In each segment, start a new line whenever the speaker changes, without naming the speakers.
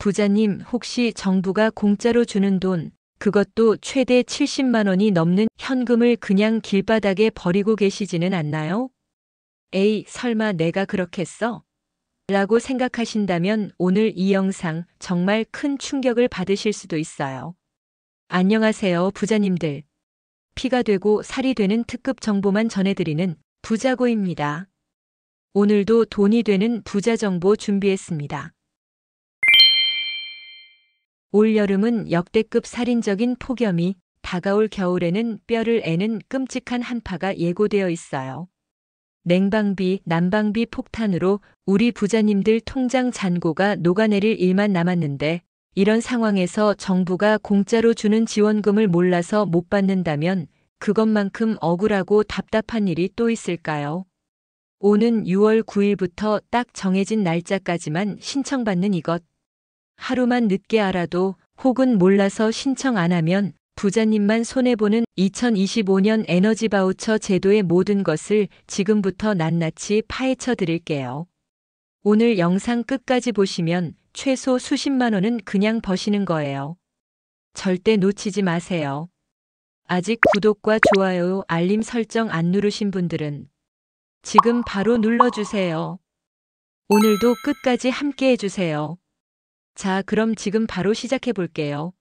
부자님, 혹시 정부가 공짜로 주는 돈, 그것도 최대 70만 원이 넘는 현금을 그냥 길바닥에 버리고 계시지는 않나요? 에이, 설마 내가 그렇겠어? 라고 생각하신다면 오늘 이 영상 정말 큰 충격을 받으실 수도 있어요. 안녕하세요, 부자님들. 피가 되고 살이 되는 특급 정보만 전해드리는 부자고입니다. 오늘도 돈이 되는 부자 정보 준비했습니다. 올 여름은 역대급 살인적인 폭염이, 다가올 겨울에는 뼈를 애는 끔찍한 한파가 예고되어 있어요. 냉방비, 난방비 폭탄으로 우리 부자님들 통장 잔고가 녹아내릴 일만 남았는데, 이런 상황에서 정부가 공짜로 주는 지원금을 몰라서 못 받는다면 그것만큼 억울하고 답답한 일이 또 있을까요? 오는 6월 9일부터 딱 정해진 날짜까지만 신청받는 이것. 하루만 늦게 알아도 혹은 몰라서 신청 안 하면 부자님만 손해보는 2025년 에너지 바우처 제도의 모든 것을 지금부터 낱낱이 파헤쳐 드릴게요. 오늘 영상 끝까지 보시면 최소 수십만 원은 그냥 버시는 거예요. 절대 놓치지 마세요. 아직 구독과 좋아요, 알림 설정 안 누르신 분들은 지금 바로 눌러주세요. 오늘도 끝까지 함께 해주세요. 자, 그럼 지금 바로 시작해 볼게요.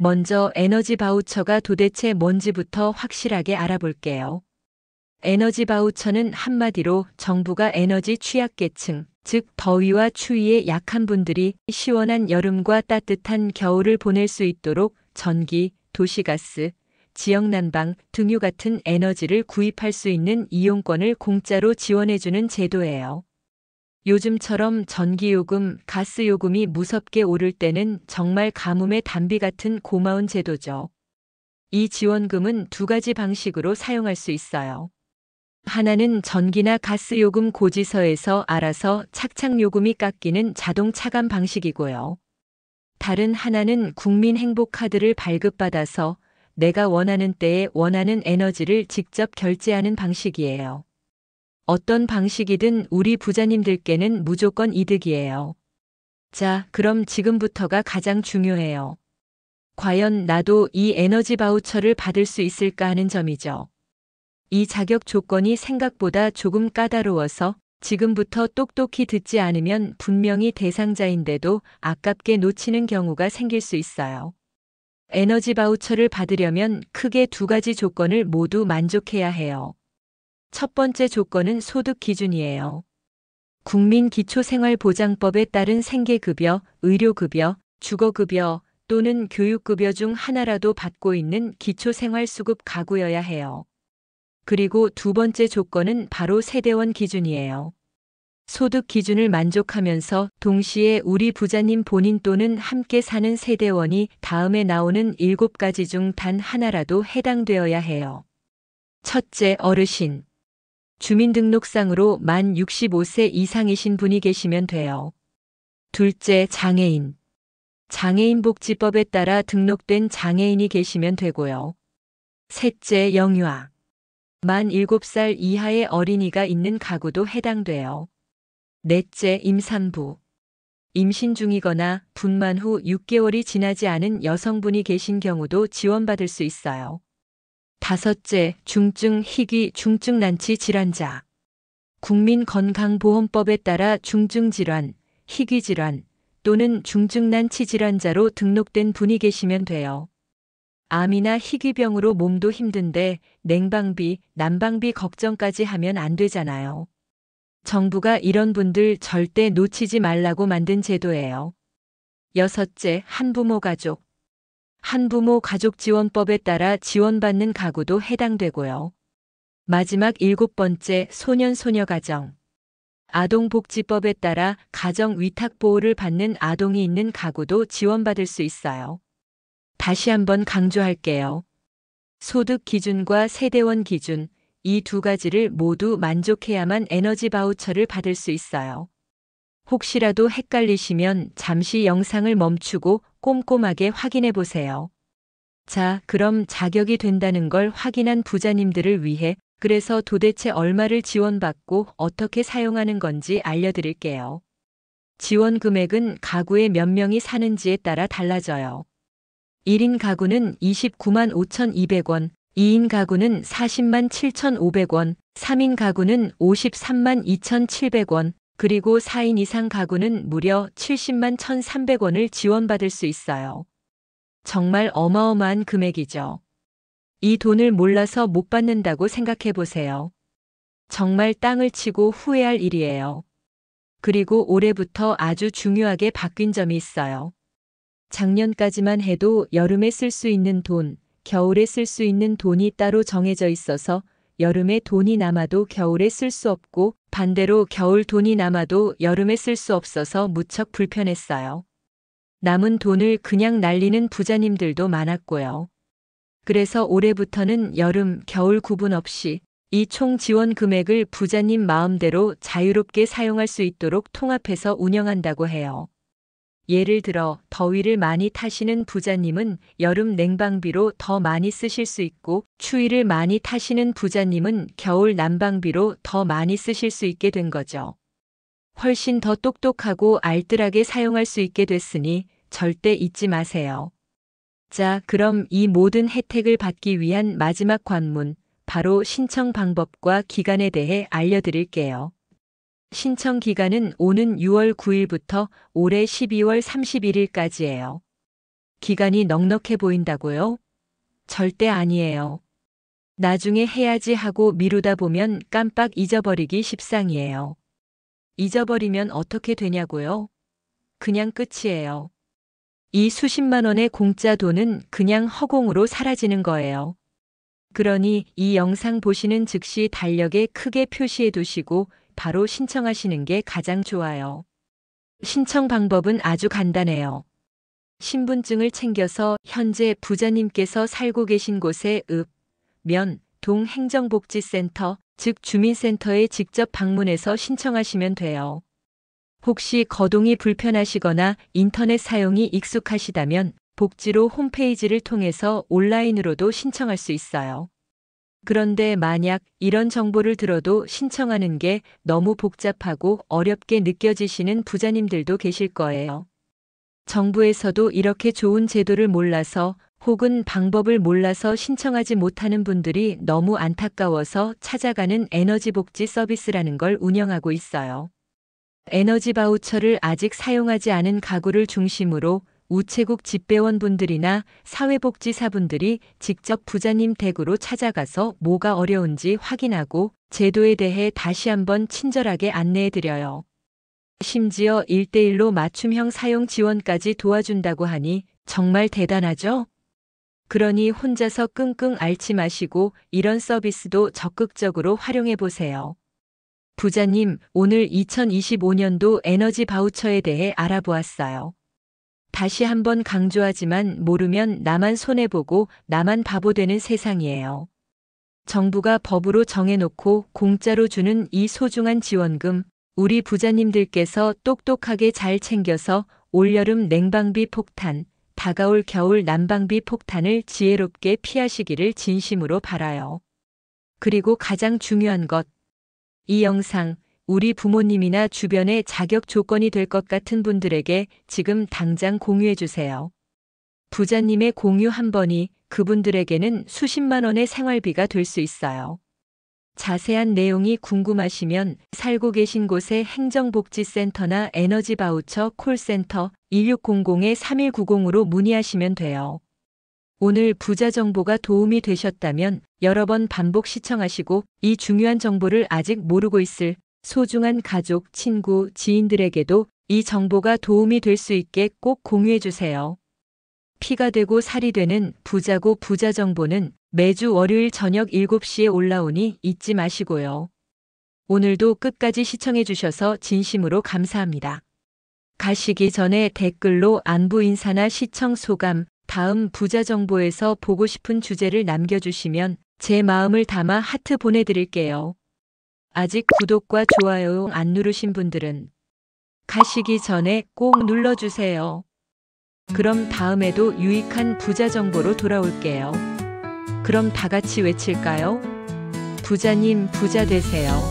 먼저 에너지 바우처가 도대체 뭔지부터 확실하게 알아볼게요. 에너지 바우처는 한마디로 정부가 에너지 취약계층, 즉 더위와 추위에 약한 분들이 시원한 여름과 따뜻한 겨울을 보낼 수 있도록 전기, 도시가스, 지역난방, 등유 같은 에너지를 구입할 수 있는 이용권을 공짜로 지원해주는 제도예요. 요즘처럼 전기요금, 가스요금이 무섭게 오를 때는 정말 가뭄의 단비 같은 고마운 제도죠. 이 지원금은 두 가지 방식으로 사용할 수 있어요. 하나는 전기나 가스요금 고지서에서 알아서 착착요금이 깎이는 자동 차감 방식이고요. 다른 하나는 국민행복카드를 발급받아서 내가 원하는 때에 원하는 에너지를 직접 결제하는 방식이에요. 어떤 방식이든 우리 부자님들께는 무조건 이득이에요. 자, 그럼 지금부터가 가장 중요해요. 과연 나도 이 에너지 바우처를 받을 수 있을까 하는 점이죠. 이 자격 조건이 생각보다 조금 까다로워서 지금부터 똑똑히 듣지 않으면 분명히 대상자인데도 아깝게 놓치는 경우가 생길 수 있어요. 에너지 바우처를 받으려면 크게 두 가지 조건을 모두 만족해야 해요. 첫 번째 조건은 소득 기준이에요. 국민기초생활보장법에 따른 생계급여, 의료급여, 주거급여 또는 교육급여 중 하나라도 받고 있는 기초생활수급 가구여야 해요. 그리고 두 번째 조건은 바로 세대원 기준이에요. 소득 기준을 만족하면서 동시에 우리 부자님 본인 또는 함께 사는 세대원이 다음에 나오는 7가지 중 단 하나라도 해당되어야 해요. 첫째, 어르신. 주민등록상으로 만 65세 이상이신 분이 계시면 돼요. 둘째, 장애인. 장애인복지법에 따라 등록된 장애인이 계시면 되고요. 셋째, 영유아. 만 7살 이하의 어린이가 있는 가구도 해당돼요. 넷째, 임산부. 임신 중이거나 분만 후 6개월이 지나지 않은 여성분이 계신 경우도 지원받을 수 있어요. 다섯째, 중증 희귀 중증 난치 질환자. 국민건강보험법에 따라 중증질환, 희귀질환 또는 중증 난치 질환자로 등록된 분이 계시면 돼요. 암이나 희귀병으로 몸도 힘든데 냉방비, 난방비 걱정까지 하면 안 되잖아요. 정부가 이런 분들 절대 놓치지 말라고 만든 제도예요. 여섯째, 한부모 가족. 한부모 가족지원법에 따라 지원받는 가구도 해당되고요. 마지막 7번째, 소년 소녀 가정. 아동복지법에 따라 가정 위탁 보호를 받는 아동이 있는 가구도 지원받을 수 있어요. 다시 한번 강조할게요. 소득 기준과 세대원 기준, 이 두 가지를 모두 만족해야만 에너지 바우처를 받을 수 있어요. 혹시라도 헷갈리시면 잠시 영상을 멈추고 꼼꼼하게 확인해 보세요. 자, 그럼 자격이 된다는 걸 확인한 부자님들을 위해 그래서 도대체 얼마를 지원받고 어떻게 사용하는 건지 알려드릴게요. 지원 금액은 가구에 몇 명이 사는지에 따라 달라져요. 1인 가구는 29만 5,200원, 2인 가구는 40만 7,500원, 3인 가구는 53만 2,700원, 그리고 4인 이상 가구는 무려 70만 1,300원을 지원받을 수 있어요. 정말 어마어마한 금액이죠. 이 돈을 몰라서 못 받는다고 생각해 보세요. 정말 땅을 치고 후회할 일이에요. 그리고 올해부터 아주 중요하게 바뀐 점이 있어요. 작년까지만 해도 여름에 쓸 수 있는 돈, 겨울에 쓸 수 있는 돈이 따로 정해져 있어서 여름에 돈이 남아도 겨울에 쓸 수 없고 반대로 겨울 돈이 남아도 여름에 쓸 수 없어서 무척 불편했어요. 남은 돈을 그냥 날리는 부자님들도 많았고요. 그래서 올해부터는 여름, 겨울 구분 없이 이 총 지원 금액을 부자님 마음대로 자유롭게 사용할 수 있도록 통합해서 운영한다고 해요. 예를 들어 더위를 많이 타시는 부자님은 여름 냉방비로 더 많이 쓰실 수 있고 추위를 많이 타시는 부자님은 겨울 난방비로 더 많이 쓰실 수 있게 된 거죠. 훨씬 더 똑똑하고 알뜰하게 사용할 수 있게 됐으니 절대 잊지 마세요. 자, 그럼 이 모든 혜택을 받기 위한 마지막 관문, 바로 신청 방법과 기간에 대해 알려드릴게요. 신청 기간은 오는 6월 9일부터 올해 12월 31일까지예요. 기간이 넉넉해 보인다고요? 절대 아니에요. 나중에 해야지 하고 미루다 보면 깜빡 잊어버리기 십상이에요. 잊어버리면 어떻게 되냐고요? 그냥 끝이에요. 이 수십만 원의 공짜 돈은 그냥 허공으로 사라지는 거예요. 그러니 이 영상 보시는 즉시 달력에 크게 표시해 두시고 바로 신청하시는 게 가장 좋아요. 신청 방법은 아주 간단해요. 신분증을 챙겨서 현재 부자님께서 살고 계신 곳의 읍, 면, 동 행정복지센터, 즉 주민센터에 직접 방문해서 신청하시면 돼요. 혹시 거동이 불편하시거나 인터넷 사용이 익숙하시다면 복지로 홈페이지를 통해서 온라인으로도 신청할 수 있어요. 그런데 만약 이런 정보를 들어도 신청하는 게 너무 복잡하고 어렵게 느껴지시는 부자님들도 계실 거예요. 정부에서도 이렇게 좋은 제도를 몰라서 혹은 방법을 몰라서 신청하지 못하는 분들이 너무 안타까워서 찾아가는 에너지 복지 서비스라는 걸 운영하고 있어요. 에너지 바우처를 아직 사용하지 않은 가구를 중심으로 우체국 집배원분들이나 사회복지사분들이 직접 부자님 댁으로 찾아가서 뭐가 어려운지 확인하고 제도에 대해 다시 한번 친절하게 안내해드려요. 심지어 1:1로 맞춤형 사용 지원까지 도와준다고 하니 정말 대단하죠? 그러니 혼자서 끙끙 앓지 마시고 이런 서비스도 적극적으로 활용해 보세요. 부자님, 오늘 2025년도 에너지 바우처에 대해 알아보았어요. 다시 한번 강조하지만 모르면 나만 손해보고 나만 바보 되는 세상이에요. 정부가 법으로 정해놓고 공짜로 주는 이 소중한 지원금, 우리 부자님들께서 똑똑하게 잘 챙겨서 올여름 냉방비 폭탄, 다가올 겨울 난방비 폭탄을 지혜롭게 피하시기를 진심으로 바라요. 그리고 가장 중요한 것, 이 영상, 우리 부모님이나 주변에 자격 조건이 될 것 같은 분들에게 지금 당장 공유해 주세요. 부자님의 공유 한 번이 그분들에게는 수십만 원의 생활비가 될 수 있어요. 자세한 내용이 궁금하시면 살고 계신 곳의 행정복지센터나 에너지 바우처 콜센터 1600-3190으로 문의하시면 돼요. 오늘 부자 정보가 도움이 되셨다면 여러 번 반복 시청하시고 이 중요한 정보를 아직 모르고 있을 소중한 가족, 친구, 지인들에게도 이 정보가 도움이 될 수 있게 꼭 공유해 주세요. 피가 되고 살이 되는 부자고 부자 정보는 매주 월요일 저녁 7시에 올라오니 잊지 마시고요. 오늘도 끝까지 시청해 주셔서 진심으로 감사합니다. 가시기 전에 댓글로 안부 인사나 시청 소감, 다음 부자 정보에서 보고 싶은 주제를 남겨주시면 제 마음을 담아 하트 보내드릴게요. 아직 구독과 좋아요 안 누르신 분들은 가시기 전에 꼭 눌러주세요. 그럼 다음에도 유익한 부자 정보로 돌아올게요. 그럼 다 같이 외칠까요? 부자님 부자 되세요.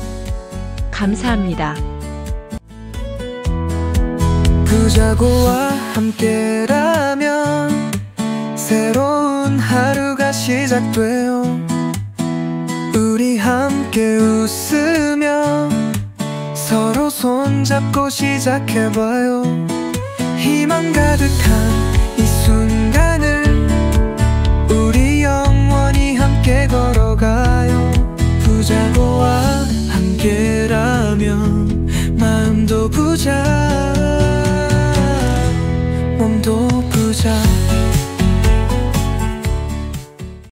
감사합니다.
부자고와 함께라면 새로운 하루가 시작돼요. 우리 함께 웃으며 서로 손잡고 시작해봐요. 희망 가득한 이 순간을 우리 영원히 함께 걸어가요. 부자고와 함께라면 마음도 부자